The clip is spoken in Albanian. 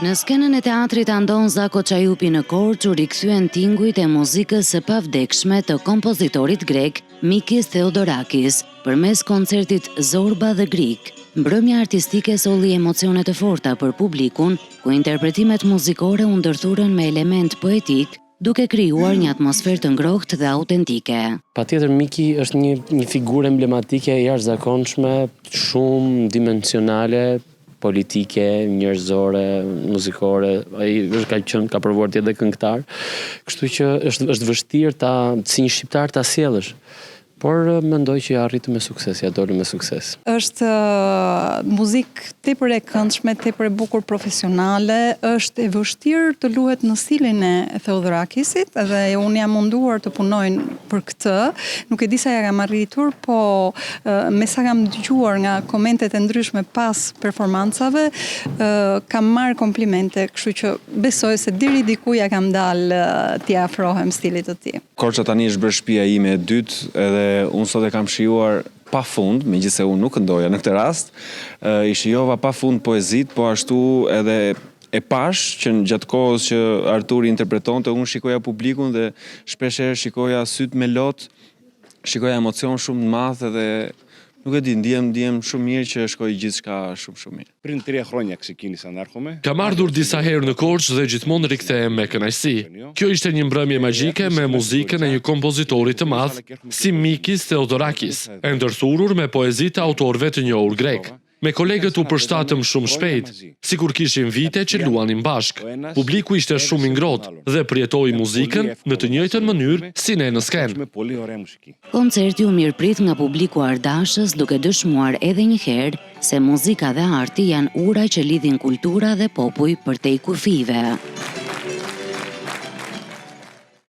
Në skenën e teatrit Andon Zako Çajupi në Korçë u rikthyen tingujt e muzikës së pavdekshme të kompozitorit grek Mikis Theodorakis përmes koncertit Zorba dhe Grik. Mbrëmja artistike solli emocione të forta për publikun, ku interpretimet muzikore u ndërthurën me element poetik, duke krijuar një atmosferë të ngrohtë dhe autentike. Patjetër Miki është një figurë emblematike e jashtëzakonshme, shumë dimensionale, politike, njerëzore, muzikore. Ai ka provuar të jetë dhe këngëtar. Kështu që është vështirë si një shqiptar ta sjellësh. Por mendoj që ja arritëm me sukses, ja doli me sukses. Është muzikë tepër e këndshme, tepër e bukur profesionale, është e vështirë të luhet në stilin e Theodorakisit, dhe unë jam munduar të punoj për këtë. Nuk e di sa ja kam arritur, po me sa kam dëgjuar nga komentet e ndryshme pas performancave, kam marrë komplimente, kështu që besoj se deri diku ja kam dalë t'i afrohem stilit të tij. Korça tani është bërë shtëpia ime e dytë, edhe unë sot e kam shijuar pa fund, megjithëse unë nuk këndoja në këtë rast, i shijova pa fund poezit, po ashtu edhe e pash që gjatë kohës që Arturi interpretonte, unë shikoja publikun dhe shpeshherë shikoja syt me lot, shikoja emocion shumë të madh dhe nuk e di, ndihem shumë mirë që shkoi gjithçka shumë mirë. Πριν 3 χρόνια ξεκίνησα να έρχομαι. Kam ardhur disa herë në Korçë dhe gjithmonë rikthehem me kënaqësi. Kjo ishte një mbrëmje magjike me muzikën e një kompozitori të madh si Mikis Theodorakis, e ndërthurur me poezi të autorëve të njohur grek. Me kolegët u përshtatëm shumë shpejt, sikur kishim vite që luanim bashk. Publiku ishte shumë i ngrohtë dhe përjetoi muzikën në të njëjtën mënyrë si ne në skenë. Koncerti u mirëprit nga publiku ardashës, duke dëshmuar edhe një herë se muzika dhe arti janë ura që lidhin kultura dhe popull përtej kufive.